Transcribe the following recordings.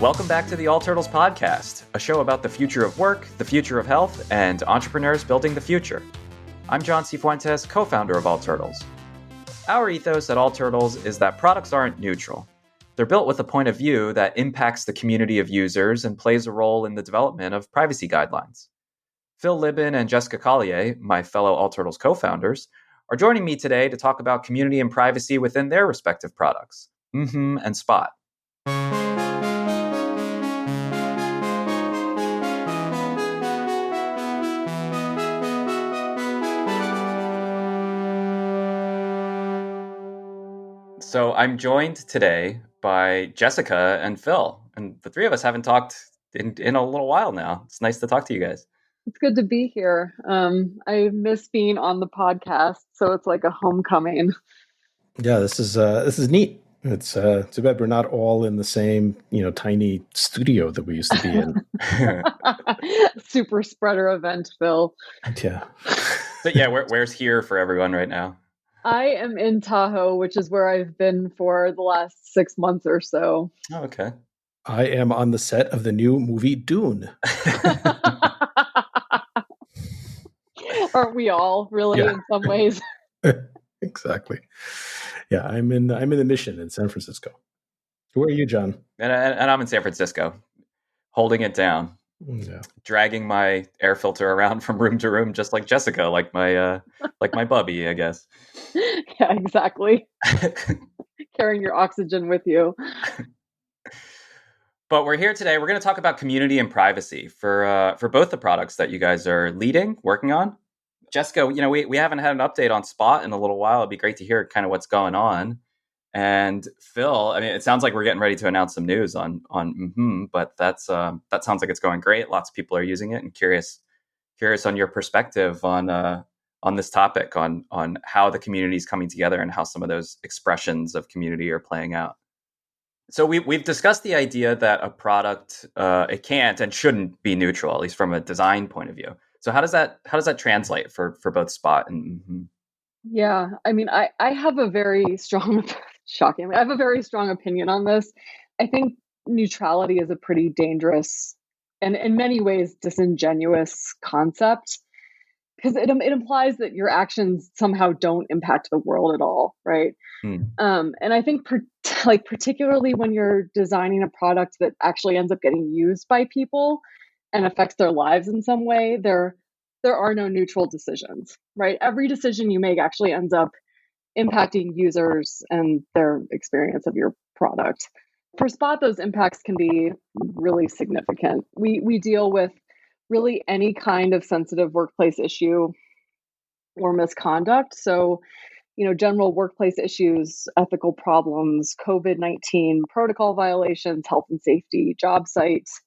Welcome back to the All Turtles podcast, a show about the future of work, the future of health, and entrepreneurs building the future. I'm Jon Cifuentes, co-founder of All Turtles. Our ethos at All Turtles is that products aren't neutral. They're built with a point of view that impacts the community of users and plays a role in the development of privacy guidelines. Phil Libin and Jessica Collier, my fellow All Turtles co-founders, are joining me today to talk about community and privacy within their respective products, mmhmm and Spot. So I'm joined today by Jessica and Phil, and the three of us haven't talked in a little while now. It's nice to talk to you guys. It's good to be here. I miss being on the podcast, so it's like a homecoming. Yeah, this is neat. It's too bad we're not all in the same, tiny studio that we used to be in. Super spreader event, Phil. Yeah. So yeah, where's here for everyone right now? I am in Tahoe, which is where I've been for the last 6 months or so. Oh, okay. I am on the set of the new movie Dune. Aren't we all really in some ways? Exactly. Yeah, I'm in the Mission in San Francisco. Where are you, John? And I'm in San Francisco, holding it down. Yeah. Dragging my air filter around from room to room, just like Jessica, like my bubby, I guess. Yeah, exactly. Carrying your oxygen with you. But we're here today. We're going to talk about community and privacy for both the products that you guys are leading, working on. Jessica, we haven't had an update on Spot in a little while. It'd be great to hear kind of what's going on. And Phil, I mean, it sounds like we're getting ready to announce some news on mmhmm, but that sounds like it's going great. Lots of people are using it, and curious on your perspective on this topic, on how the community is coming together and how some of those expressions of community are playing out. So we've discussed the idea that a product it can't and shouldn't be neutral, at least from a design point of view. So how does that translate for both Spot and mmhmm? Yeah, I mean, I have a very strong, shockingly, I have a very strong opinion on this. I think neutrality is a pretty dangerous and in many ways disingenuous concept because it implies that your actions somehow don't impact the world at all, right? And I think particularly when you're designing a product that actually ends up getting used by people and affects their lives in some way, there are no neutral decisions, right? Every decision you make actually ends up impacting users and their experience of your product. For Spot, those impacts can be really significant. We deal with really any kind of sensitive workplace issue or misconduct. So, general workplace issues, ethical problems, COVID-19 protocol violations, health and safety, job sites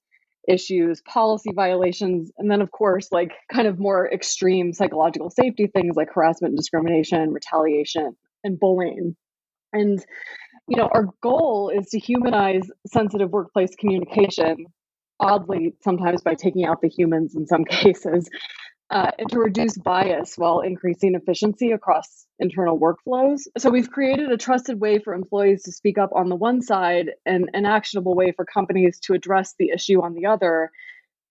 issues, policy violations, and then of course, like kind of more extreme psychological safety things like harassment, discrimination, retaliation, and bullying. And, our goal is to humanize sensitive workplace communication, oddly, sometimes by taking out the humans in some cases, and to reduce bias while increasing efficiency across internal workflows. So we've created a trusted way for employees to speak up on the one side and an actionable way for companies to address the issue on the other.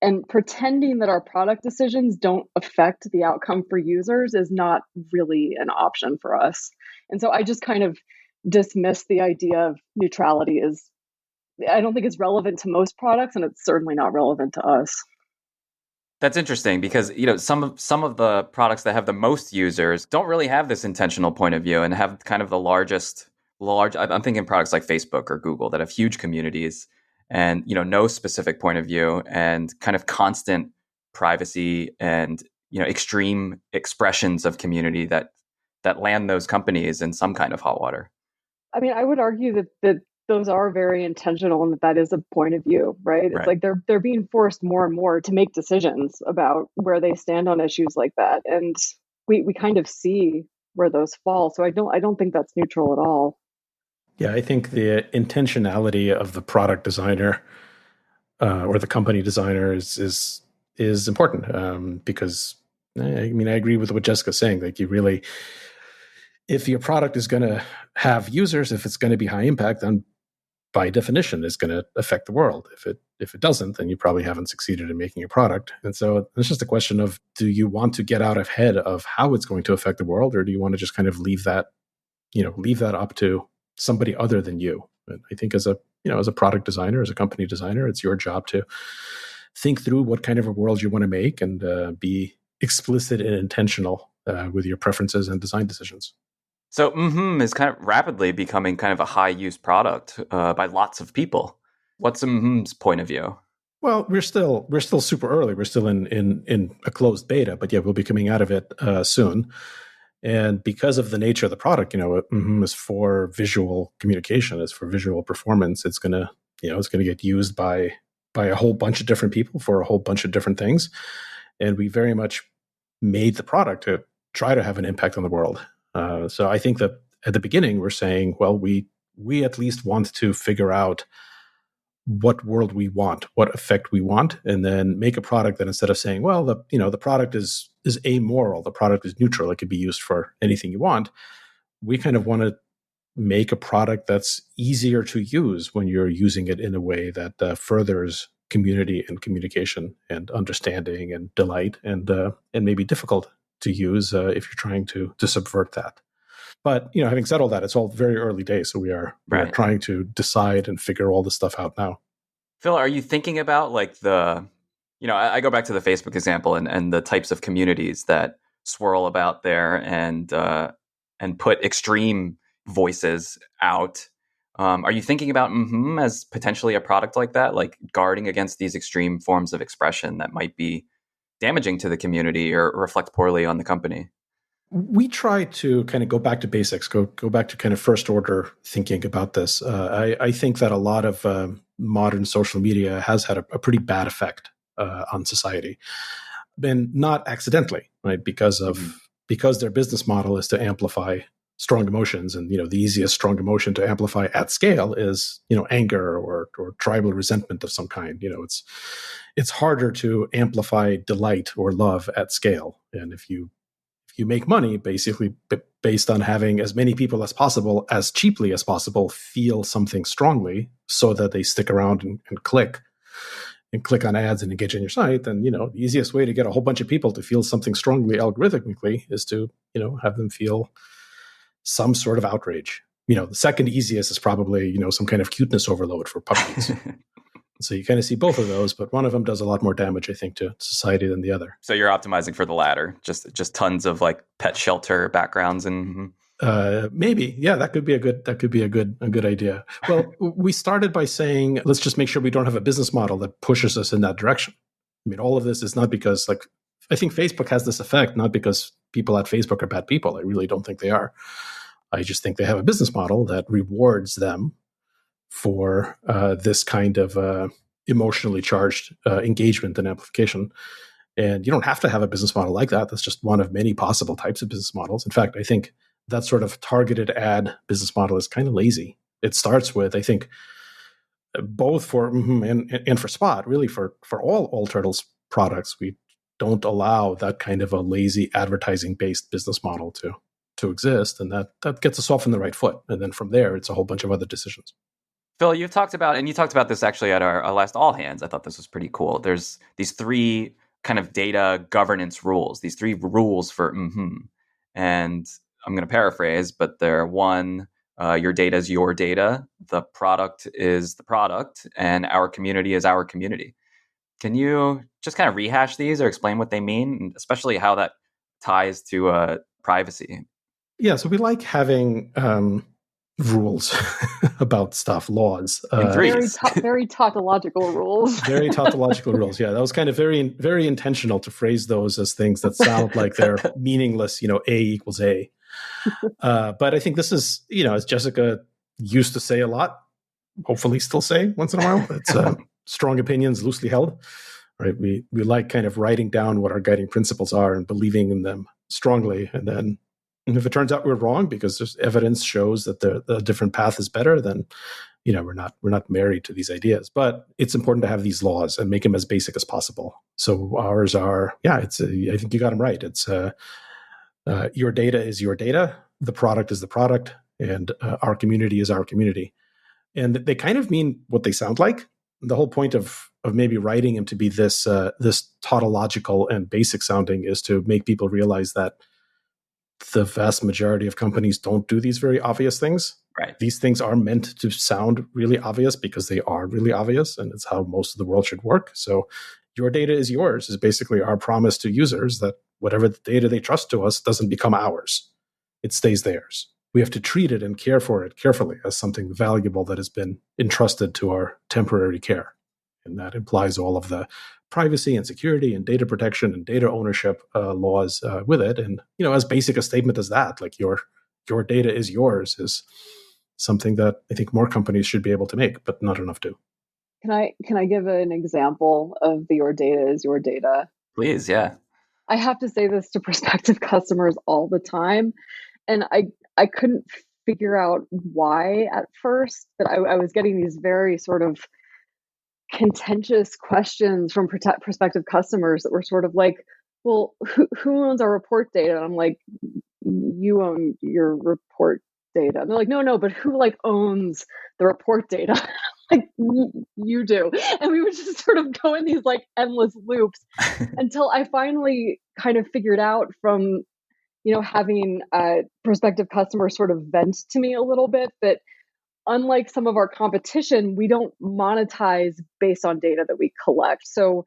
And pretending that our product decisions don't affect the outcome for users is not really an option for us. And so I just kind of dismiss the idea of neutrality I don't think it's relevant to most products, and it's certainly not relevant to us. That's interesting because some of the products that have the most users don't really have this intentional point of view and have kind of the large. I'm thinking products like Facebook or Google that have huge communities and no specific point of view and kind of constant privacy and extreme expressions of community that land those companies in some kind of hot water. I mean, I would argue that those are very intentional and that is a point of view, right? It's like they're being forced more and more to make decisions about where they stand on issues like that. And we kind of see where those fall. So I don't think that's neutral at all. Yeah, I think the intentionality of the product designer or the company designer is important because I mean, I agree with what Jessica's saying. Like you really, if your product is going to have users, if it's going to be high impact, then by definition is going to affect the world. If it doesn't, then you probably haven't succeeded in making a product. And so it's just a question of, do you want to get out ahead of how it's going to affect the world, or do you want to just kind of leave that up to somebody other than you? And I think as a product designer, as a company designer, it's your job to think through what kind of a world you want to make and be explicit and intentional with your preferences and design decisions. So is kind of rapidly becoming kind of a high use product by lots of people. What's mmhmm's point of view? Well, we're still super early. We're still in a closed beta, but yeah, we'll be coming out of it soon. And because of the nature of the product, mmhmm is for visual communication, it's for visual performance. It's gonna get used by a whole bunch of different people for a whole bunch of different things. And we very much made the product to try to have an impact on the world. So I think that at the beginning we're saying, well, we at least want to figure out what world we want, what effect we want, and then make a product that, instead of saying, well, the product is amoral, the product is neutral, it could be used for anything you want, we kind of want to make a product that's easier to use when you're using it in a way that furthers community and communication and understanding and delight, and maybe difficult to use if you're trying to subvert that. But having said all that, it's all very early days, so we are trying to decide and figure all this stuff out now. Phil, are you thinking about like I go back to the Facebook example and the types of communities that swirl about there and put extreme voices out? Are you thinking about mmhmm as potentially a product like that, like guarding against these extreme forms of expression that might be damaging to the community or reflect poorly on the company? We try to kind of go back to basics, go back to kind of first order thinking about this. I think that a lot of modern social media has had a pretty bad effect on society, and not accidentally, right? Because their business model is to amplify strong emotions, and the easiest strong emotion to amplify at scale is anger or tribal resentment of some kind. It's harder to amplify delight or love at scale, and if you make money basically based on having as many people as possible, as cheaply as possible, feel something strongly so that they stick around and click on ads and engage in your site, then the easiest way to get a whole bunch of people to feel something strongly algorithmically is to have them feel some sort of outrage. The second easiest is probably some kind of cuteness overload for puppies. So you kind of see both of those, but one of them does a lot more damage, I think, to society than the other. So you're optimizing for the latter, just tons of like pet shelter backgrounds and. Maybe, yeah, that could be a good idea. Well, we started by saying, let's just make sure we don't have a business model that pushes us in that direction. I mean, all of this is not because, I think Facebook has this effect, not because people at Facebook are bad people. I really don't think they are. I just think they have a business model that rewards them for this kind of emotionally charged engagement and amplification. And you don't have to have a business model like that. That's just one of many possible types of business models. In fact, I think that sort of targeted ad business model is kind of lazy. It starts with, I think, both for mmhmm and for Spot, really for all Turtles products, we don't allow that kind of a lazy advertising-based business model to exist. And that gets us off on the right foot. And then from there, it's a whole bunch of other decisions. Phil, you talked about this actually at our last All Hands. I thought this was pretty cool. There's these three kind of data governance rules, these three rules for mmhmm. And I'm going to paraphrase, but they're one, your data is your data, the product is the product, and our community is our community. Can you just kind of rehash these or explain what they mean, and especially how that ties to privacy? Yeah, so we like having rules about stuff, laws. Very tautological rules. Very tautological rules. Yeah, that was kind of very, very intentional to phrase those as things that sound like they're meaningless. A equals A. But I think this is, as Jessica used to say a lot, hopefully still say once in a while, it's strong opinions loosely held. Right? We like kind of writing down what our guiding principles are and believing in them strongly, and then. And if it turns out we're wrong because there's evidence shows that the different path is better, then we're not married to these ideas. But it's important to have these laws and make them as basic as possible. So ours are, I think you got them right. It's your data is your data, the product is the product, and our community is our community. And they kind of mean what they sound like. The whole point of maybe writing him to be this tautological and basic sounding is to make people realize that the vast majority of companies don't do these very obvious things. Right. These things are meant to sound really obvious because they are really obvious, and it's how most of the world should work. So your data is yours is basically our promise to users that whatever the data they trust to us doesn't become ours. It stays theirs. We have to treat it and care for it carefully as something valuable that has been entrusted to our temporary care. And that implies all of the privacy and security and data protection and data ownership laws with it. And, as basic a statement as that, like your data is yours, is something that I think more companies should be able to make, but not enough do. Can I give an example of the your data is your data? Please, yeah. I have to say this to prospective customers all the time. And I couldn't figure out why at first, but I was getting these very sort of contentious questions from prospective customers that were sort of like, well, who owns our report data? And I'm like, you own your report data. And they're like, no, but who owns the report data? Like, you do. And we would just sort of go in these endless loops until I finally kind of figured out from, having prospective customers sort of vent to me a little bit that unlike some of our competition, we don't monetize based on data that we collect. So,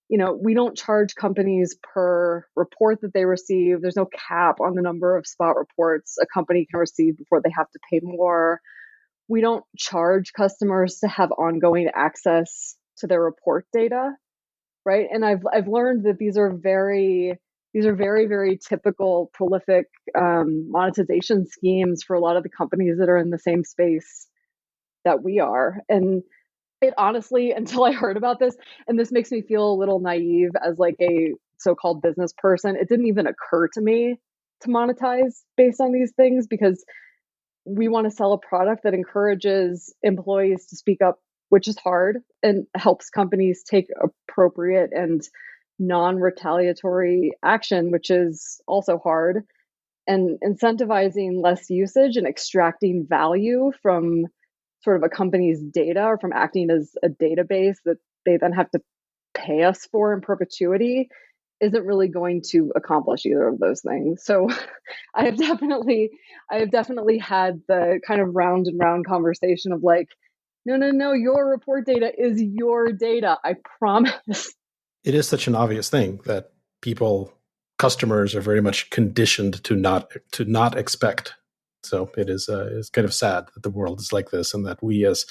we don't charge companies per report that they receive. There's no cap on the number of spot reports a company can receive before they have to pay more. We don't charge customers to have ongoing access to their report data, right? And I've learned that these are very, very typical prolific monetization schemes for a lot of the companies that are in the same space that we are. And it honestly, until I heard about this, and this makes me feel a little naive as a so-called business person, it didn't even occur to me to monetize based on these things because we want to sell a product that encourages employees to speak up, which is hard, and helps companies take appropriate and non-retaliatory action, which is also hard, and incentivizing less usage and extracting value from sort of a company's data or from acting as a database that they then have to pay us for in perpetuity isn't really going to accomplish either of those things. So I have definitely had the kind of round and round conversation of no, your report data is your data. I promise. It is such an obvious thing that customers are very much conditioned to not expect. So it's kind of sad that the world is like this, and that we as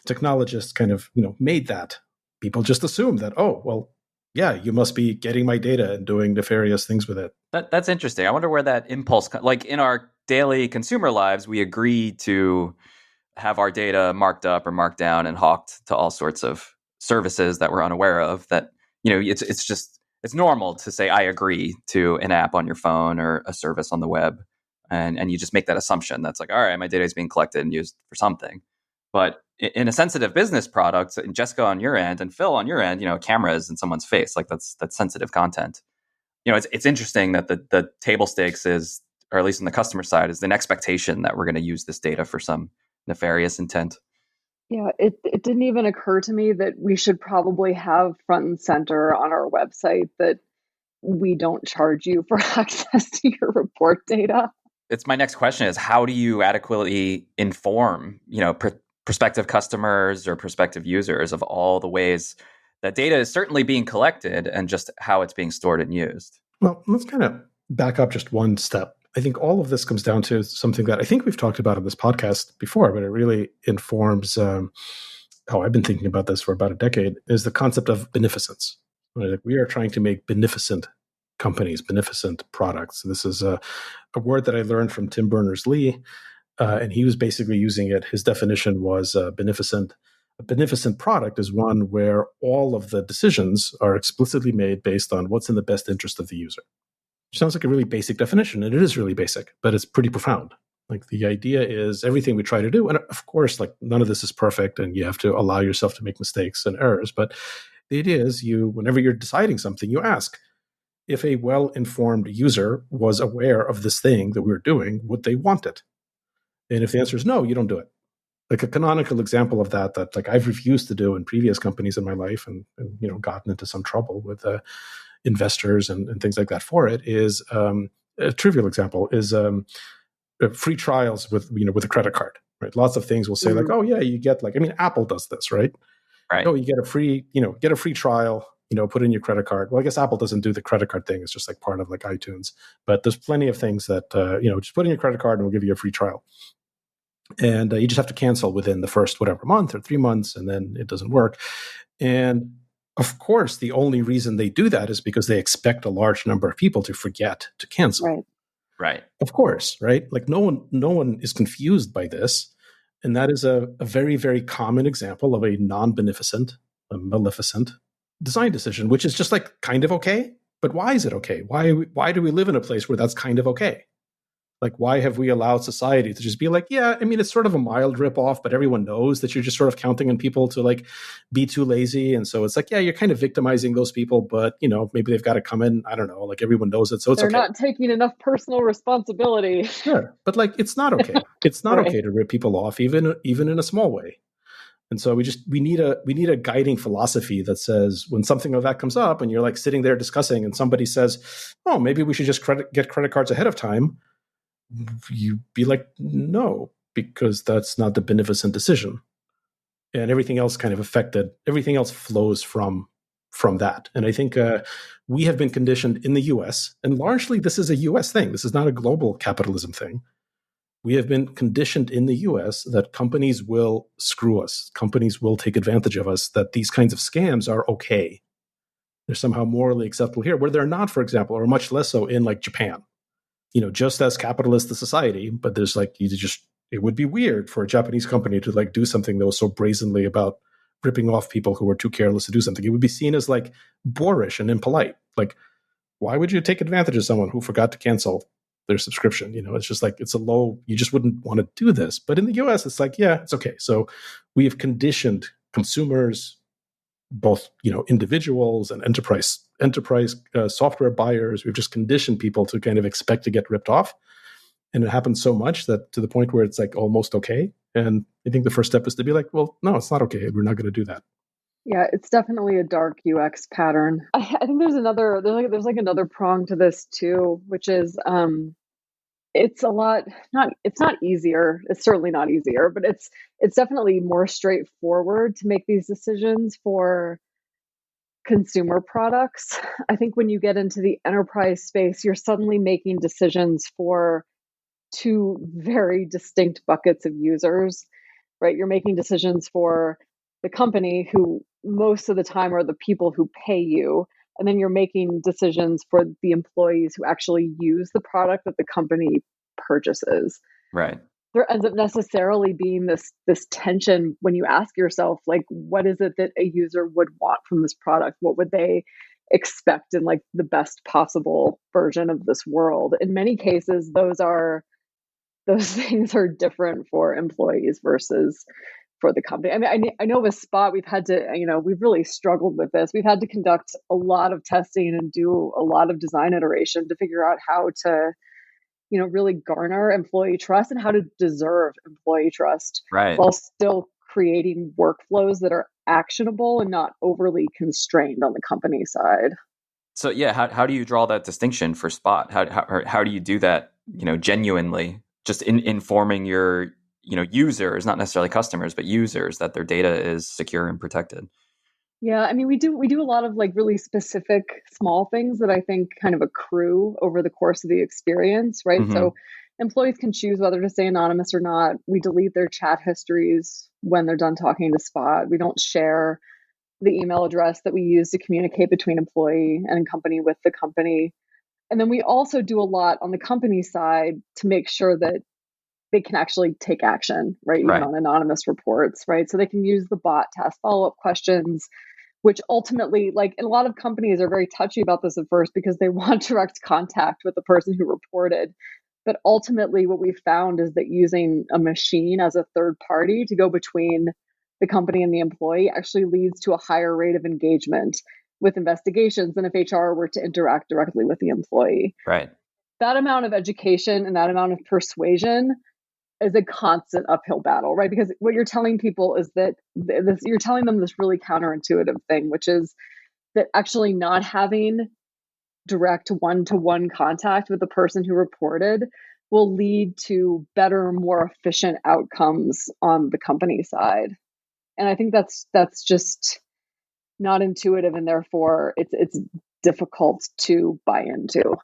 technologists kind of made that. People just assume that, oh, well, yeah, you must be getting my data and doing nefarious things with it. That's interesting. I wonder where that impulse, in our daily consumer lives, we agree to have our data marked up or marked down and hawked to all sorts of services that we're unaware of. That it's normal to say I agree to an app on your phone or a service on the web, and you just make that assumption. That's all right, my data is being collected and used for something. But in a sensitive business product, and Jessica on your end and Phil on your end, cameras in someone's face, that's sensitive content. It's interesting that the table stakes is, or at least on the customer side, is an expectation that we're going to use this data for some nefarious intent. Yeah, it didn't even occur to me that we should probably have front and center on our website that we don't charge you for access to your report data. It's my next question is, how do you adequately inform, prospective customers or prospective users of all the ways that data is certainly being collected and just how it's being stored and used? Well, let's kind of back up just one step. I think all of this comes down to something that I think we've talked about on this podcast before, but it really informs how I've been thinking about this for about a decade, is the concept of beneficence. Right? We are trying to make beneficent companies, beneficent products. This is a word that I learned from Tim Berners-Lee, and he was basically using it. His definition was beneficent. A beneficent product is one where all of the decisions are explicitly made based on what's in the best interest of the user. Which sounds like a really basic definition, and it is really basic, but it's pretty profound. The idea is everything we try to do, and of course, none of this is perfect, and you have to allow yourself to make mistakes and errors, but the idea is whenever you're deciding something, you ask, if a well-informed user was aware of this thing that we were doing, would they want it? And if the answer is no, you don't do it. Like a canonical example of that like I've refused to do in previous companies in my life, and gotten into some trouble with investors and things like that for it, is a trivial example is free trials with a credit card. Right, lots of things will say like, oh yeah, you get like, Apple does this, right? Right. Oh, you get a free trial. Put in your credit card. Well, I guess Apple doesn't do the credit card thing. It's just like part of like iTunes. But there's plenty of things that just put in your credit card and we'll give you a free trial. And you just have to cancel within the first whatever month or 3 months, and then it doesn't work. And of course, the only reason they do that is because they expect a large number of people to forget to cancel. Right. Right. Of course, right? Like no one is confused by this. And that is a very, very common example of a non-beneficent, a maleficent design decision, which is just like kind of okay. But why is it okay? Why do we live in a place where that's kind of okay? Like, why have we allowed society to just be like, yeah, it's sort of a mild ripoff, but everyone knows that you're just sort of counting on people to like be too lazy. And so it's like, yeah, you're kind of victimizing those people, but maybe they've got to come in. I don't know, like everyone knows it. So They're okay. not taking enough personal responsibility. Sure. But like, it's not okay. It's not Right. okay to rip people off, even in a small way. And so we need a guiding philosophy that says when something of that comes up and you're like sitting there discussing and somebody says, oh, maybe we should just get credit cards ahead of time. You be like, no, because that's not the beneficent decision. And everything else everything else flows from that. And I think we have been conditioned in the US, and largely this is a US thing. This is not a global capitalism thing. We have been conditioned in the US that companies will screw us. Companies will take advantage of us, that these kinds of scams are okay. They're somehow morally acceptable here, where they're not, for example, or much less so in like Japan. Just as capitalist a society, but there's like, it would be weird for a Japanese company to like do something that was so brazenly about ripping off people who were too careless to do something. It would be seen as like boorish and impolite. Like, why would you take advantage of someone who forgot to cancel their subscription? It's just like, you just wouldn't want to do this. But in the US, it's like, yeah, it's okay. So we have conditioned consumers, both individuals and enterprise software buyers. We've just conditioned people to kind of expect to get ripped off, and it happens so much that to the point where it's like almost okay. And I think the first step is to be like, well, no, it's not okay. We're not going to do that. Yeah, it's definitely a dark UX pattern. I think there's another prong to this too, which is it's not easier. It's certainly not easier, but it's definitely more straightforward to make these decisions for consumer products. I think when you get into the enterprise space, you're suddenly making decisions for two very distinct buckets of users, right? You're making decisions for the company, who most of the time are the people who pay you. And then you're making decisions for the employees who actually use the product that the company purchases. Right. There ends up necessarily being this tension when you ask yourself, like, what is it that a user would want from this product? What would they expect in like the best possible version of this world? In many cases, those things are different for employees versus for the company. I mean, I know with Spot, we've really struggled with this. We've had to conduct a lot of testing and do a lot of design iteration to figure out how to, really garner employee trust and how to deserve employee trust, Right. while still creating workflows that are actionable and not overly constrained on the company side. So yeah, how do you draw that distinction for Spot? How do you do that, genuinely, just in informing your users, not necessarily customers, but users, that their data is secure and protected? Yeah, I mean, we do a lot of like really specific small things that I think kind of accrue over the course of the experience, right? Mm-hmm. So employees can choose whether to stay anonymous or not. We delete their chat histories when they're done talking to Spot. We don't share the email address that we use to communicate between employee and company with the company. And then we also do a lot on the company side to make sure that they can actually take action, right? Even Right. on anonymous reports, right? So they can use the bot to ask follow-up questions, which ultimately, like, and a lot of companies are very touchy about this at first because they want direct contact with the person who reported. But ultimately, what we've found is that using a machine as a third party to go between the company and the employee actually leads to a higher rate of engagement with investigations than if HR were to interact directly with the employee. Right. That amount of education and that amount of persuasion is a constant uphill battle, right? Because what you're telling people is that you're telling them this really counterintuitive thing, which is that actually not having direct one-to-one contact with the person who reported will lead to better, more efficient outcomes on the company side. And I think that's just not intuitive, and therefore it's difficult to buy into.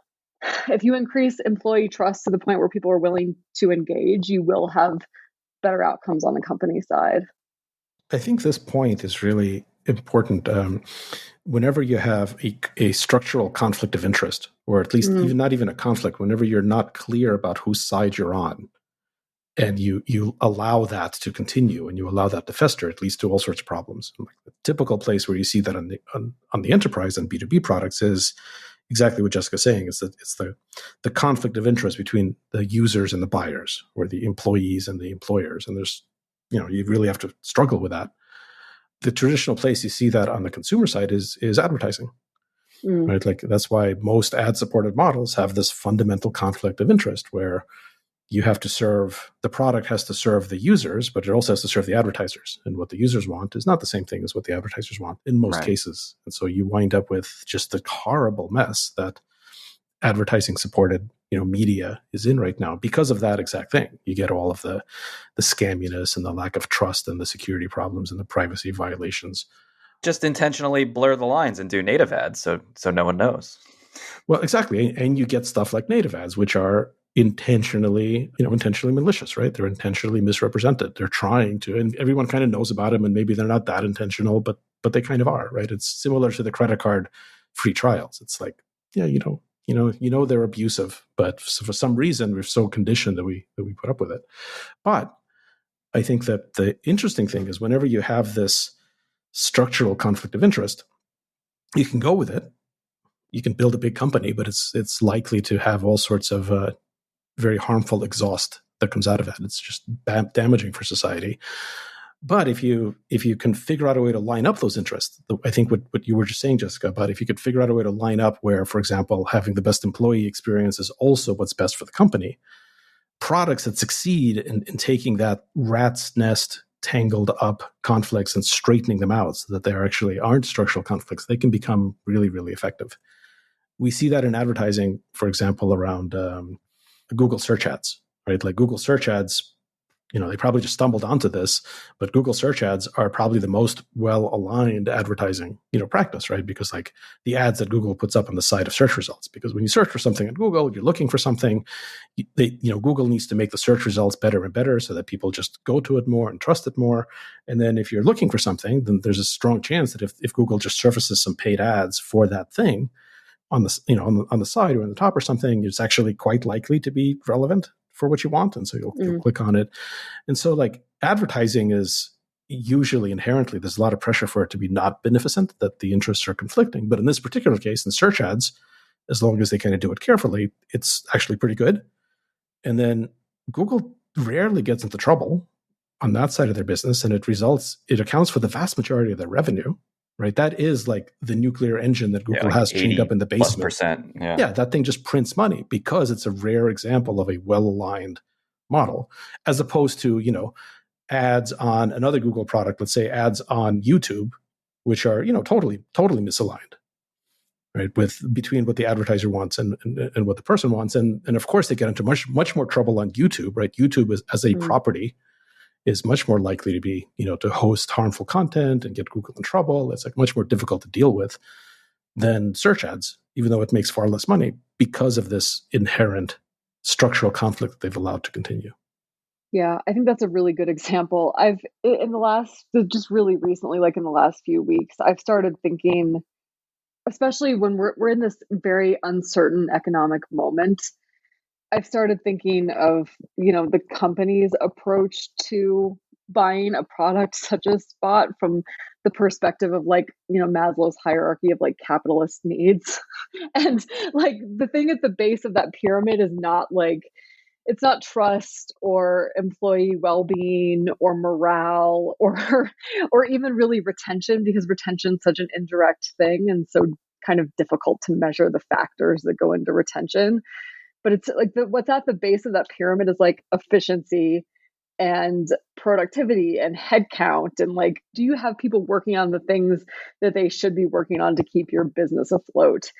If you increase employee trust to the point where people are willing to engage, you will have better outcomes on the company side. I think this point is really important. Whenever you have a structural conflict of interest, or at least even not even a conflict, whenever you're not clear about whose side you're on, and you allow that to continue and you allow that to fester, it leads to all sorts of problems. Like the typical place where you see that on the enterprise and B2B products is exactly what Jessica's saying. Is that it's the conflict of interest between the users and the buyers, or the employees and the employers. And there's, you really have to struggle with that. The traditional place you see that on the consumer side is advertising. Right? Like that's why most ad-supported models have this fundamental conflict of interest where you have to serve, the product has to serve the users, but it also has to serve the advertisers. And what the users want is not the same thing as what the advertisers want in most cases. And so you wind up with just the horrible mess that advertising supported, media is in right now because of that exact thing. You get all of the scamminess and the lack of trust and the security problems and the privacy violations. Just intentionally blur the lines and do native ads so no one knows. Well, exactly. And you get stuff like native ads, which are intentionally malicious, right? They're intentionally misrepresented. They're trying to, and everyone kind of knows about them, and maybe they're not that intentional, but they kind of are, right? It's similar to the credit card free trials. It's like, they're abusive, but for some reason we're so conditioned that we put up with it. But I think that the interesting thing is whenever you have this structural conflict of interest, you can go with it. You can build a big company, but it's likely to have all sorts of very harmful exhaust that comes out of it. It's just damaging for society. But if you can figure out a way to line up those interests, I think what you were just saying, Jessica, about if you could figure out a way to line up where, for example, having the best employee experience is also what's best for the company, products that succeed in taking that rat's nest tangled up conflicts and straightening them out so that there actually aren't structural conflicts, they can become really, really effective. We see that in advertising, for example, around Google search ads, right? Like Google search ads, they probably just stumbled onto this, but Google search ads are probably the most well-aligned advertising, practice, right? Because like the ads that Google puts up on the side of search results, because when you search for something on Google, you're looking for something, Google needs to make the search results better and better so that people just go to it more and trust it more. And then if you're looking for something, then there's a strong chance that if Google just surfaces some paid ads for that thing on the, on the side or on the top or something, it's actually quite likely to be relevant for what you want. And so you'll click on it. And so like advertising is usually inherently, there's a lot of pressure for it to be not beneficent, that the interests are conflicting. But in this particular case, in search ads, as long as they kind of do it carefully, it's actually pretty good. And then Google rarely gets into trouble on that side of their business. And it accounts for the vast majority of their revenue. Right, that is like the nuclear engine that Google has chained up in the basement. Yeah, that thing just prints money because it's a rare example of a well-aligned model, as opposed to ads on another Google product. Let's say ads on YouTube, which are totally misaligned, right? Between what the advertiser wants and what the person wants, and of course they get into much more trouble on YouTube, right? YouTube as a property is much more likely to be, to host harmful content and get Google in trouble. It's like much more difficult to deal with than search ads, even though it makes far less money because of this inherent structural conflict that they've allowed to continue. Yeah, I think that's a really good example. Just really recently, like in the last few weeks, I've started thinking, especially when we're in this very uncertain economic moment, I've started thinking of, the company's approach to buying a product such as Spot from the perspective of like, Maslow's hierarchy of like capitalist needs. And like the thing at the base of that pyramid is not like, it's not trust or employee well-being or morale or even really retention, because retention is such an indirect thing and so kind of difficult to measure the factors that go into retention. But it's like what's at the base of that pyramid is like efficiency and productivity and headcount. And like, do you have people working on the things that they should be working on to keep your business afloat?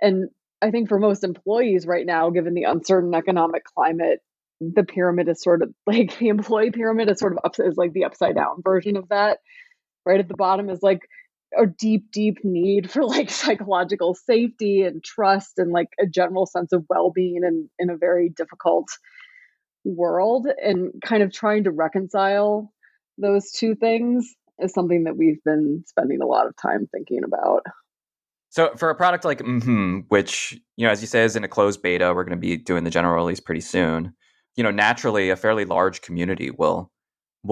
And I think for most employees right now, given the uncertain economic climate, the pyramid is sort of like the employee pyramid is sort of is like the upside down version of that. Right at the bottom is like a deep, deep need for like psychological safety and trust and like a general sense of well-being in a very difficult world. And kind of trying to reconcile those two things is something that we've been spending a lot of time thinking about. So for a product like mmhmm, which, as you say, is in a closed beta, we're going to be doing the general release pretty soon. Naturally, a fairly large community will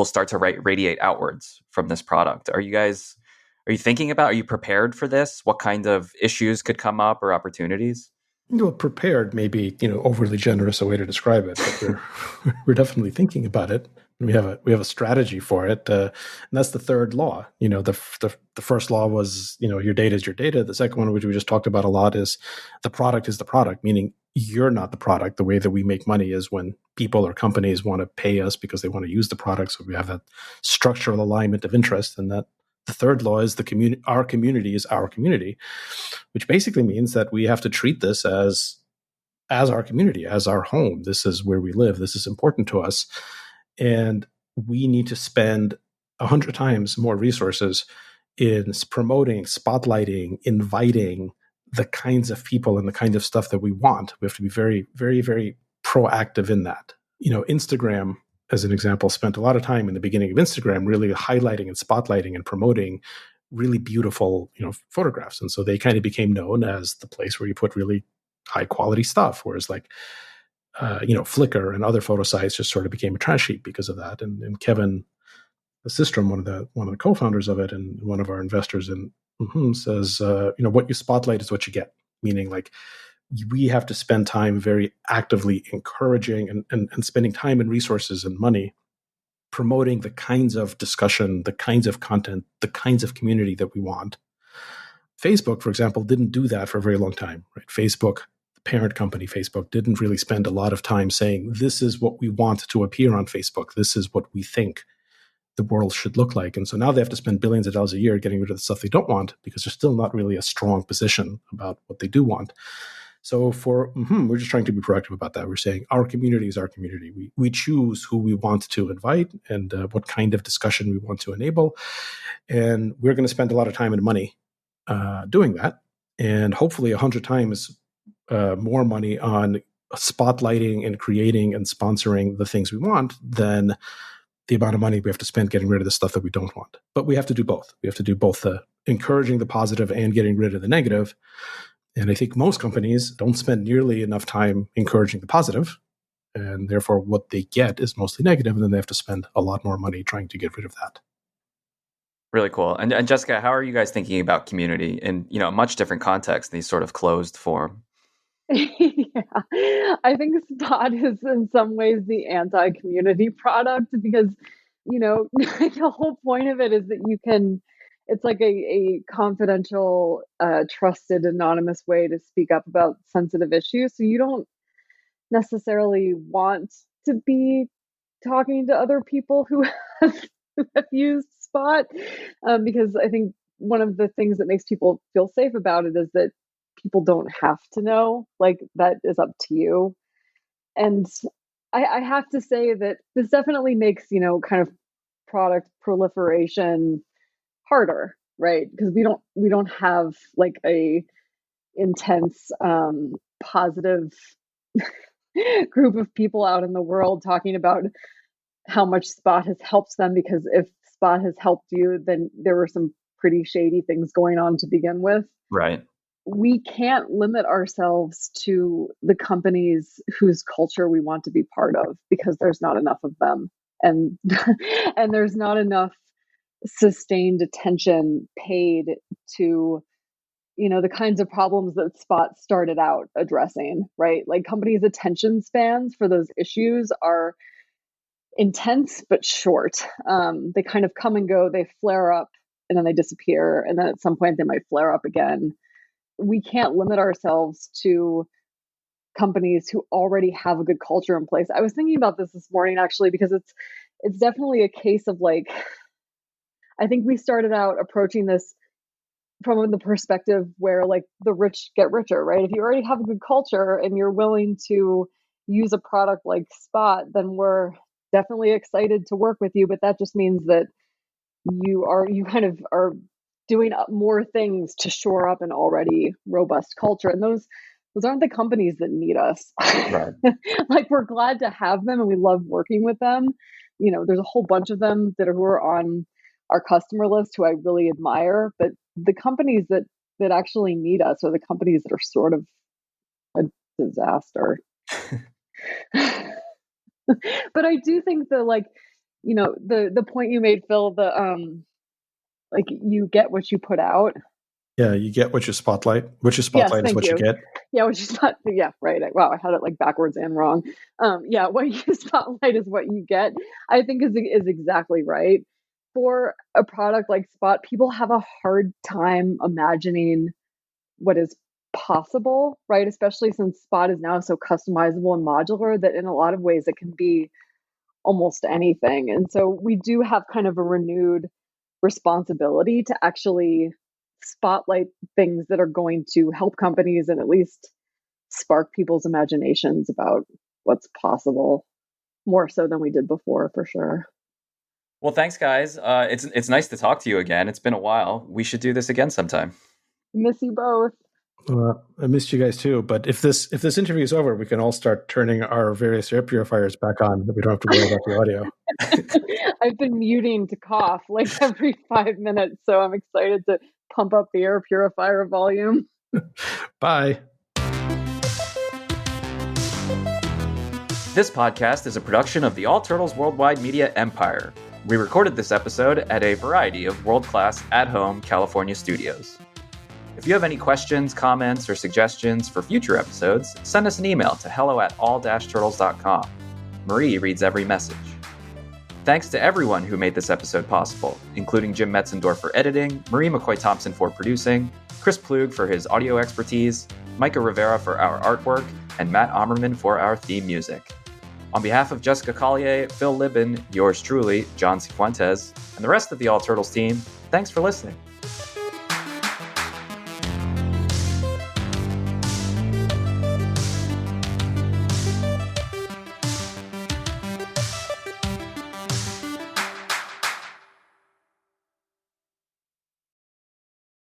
start to radiate outwards from this product. Are you thinking about, are you prepared for this? What kind of issues could come up or opportunities? Well, prepared may be, overly generous a way to describe it, but we're definitely thinking about it. We have a strategy for it, and that's the third law. The first law was, your data is your data. The second one, which we just talked about a lot, is the product is the product, meaning you're not the product. The way that we make money is when people or companies want to pay us because they want to use the product. So we have that structural alignment of interest, and that the third law is the community. Our community is our community, which basically means that we have to treat this as our community, as our home. This is where we live. This is important to us. And we need to spend 100 times more resources in promoting, spotlighting, inviting the kinds of people and the kind of stuff that we want. We have to be very, very, very proactive in that. Instagram, as an example, spent a lot of time in the beginning of Instagram really highlighting and spotlighting and promoting really beautiful, photographs. And so they kind of became known as the place where you put really high quality stuff. Whereas like, Flickr and other photo sites just sort of became a trash heap because of that. And Kevin Systrom, one of the co-founders of it and one of our investors in mmhmm, says, what you spotlight is what you get. Meaning like, we have to spend time very actively encouraging and spending time and resources and money promoting the kinds of discussion, the kinds of content, the kinds of community that we want. Facebook, for example, didn't do that for a very long time, right? Facebook, the parent company, Facebook, didn't really spend a lot of time saying, this is what we want to appear on Facebook. This is what we think the world should look like. And so now they have to spend billions of dollars a year getting rid of the stuff they don't want because there's still not really a strong position about what they do want. So for mmhmm, we're just trying to be proactive about that. We're saying our community is our community. We choose who we want to invite and what kind of discussion we want to enable. And we're going to spend a lot of time and money doing that. And hopefully 100 times more money on spotlighting and creating and sponsoring the things we want than the amount of money we have to spend getting rid of the stuff that we don't want. But we have to do both. We have to do both encouraging the positive and getting rid of the negative. And I think most companies don't spend nearly enough time encouraging the positive, and therefore what they get is mostly negative, and then they have to spend a lot more money trying to get rid of that. Really cool. And Jessica, how are you guys thinking about community in a much different context, these sort of closed form? Yeah, I think Spot is in some ways the anti-community product because, the whole point of it is that it's like a confidential, trusted, anonymous way to speak up about sensitive issues. So you don't necessarily want to be talking to other people who have used Spot, because I think one of the things that makes people feel safe about it is that people don't have to know. Like, that is up to you. And I have to say that this definitely makes, kind of product proliferation harder, right? Because we don't have like a intense positive group of people out in the world talking about how much Spot has helped them, because if Spot has helped you, then there were some pretty shady things going on to begin with. Right. We can't limit ourselves to the companies whose culture we want to be part of because there's not enough of them, and and there's not enough sustained attention paid to the kinds of problems that Spot started out addressing, right? Like, companies' attention spans for those issues are intense but short. They kind of come and go, they flare up and then they disappear, and then at some point they might flare up again. We can't limit ourselves to companies who already have a good culture in place. I was thinking about this morning actually, because it's definitely a case of like, I think we started out approaching this from the perspective where like the rich get richer, right? If you already have a good culture and you're willing to use a product like Spot, then we're definitely excited to work with you. But that just means that you kind of are doing more things to shore up an already robust culture. And those aren't the companies that need us. Right. Like, we're glad to have them and we love working with them. You know, there's a whole bunch of them who are on our customer list who I really admire, but the companies that actually need us are the companies that are sort of a disaster. But I do think that, like, you know, the point you made, Phil, like, you get what you put out. Yeah, you get what you spotlight. What you spotlight is what you get. Yeah, which is not. Yeah, right. Wow, I had it like backwards and wrong. Yeah, what you spotlight is what you get. I think is exactly right. For a product like Spot, people have a hard time imagining what is possible, right? Especially since Spot is now so customizable and modular that in a lot of ways it can be almost anything. And so we do have kind of a renewed responsibility to actually spotlight things that are going to help companies and at least spark people's imaginations about what's possible, more so than we did before, for sure. Well, thanks, guys. It's nice to talk to you again. It's been a while. We should do this again sometime. Miss you both. I missed you guys too. But if this interview is over, we can all start turning our various air purifiers back on. We don't have to worry about the audio. I've been muting to cough like every 5 minutes, so I'm excited to pump up the air purifier volume. Bye. This podcast is a production of the All Turtles Worldwide Media Empire. We recorded this episode at a variety of world-class at-home California studios. If you have any questions, comments, or suggestions for future episodes, send us an email to hello@all-turtles.com. Marie reads every message. Thanks to everyone who made this episode possible, including Jim Metzendorf for editing, Marie McCoy-Thompson for producing, Chris Plug for his audio expertise, Micah Rivera for our artwork, and Matt Ammerman for our theme music. On behalf of Jessica Collier, Phil Libin, yours truly, Jon Cifuentes, and the rest of the All Turtles team, thanks for listening.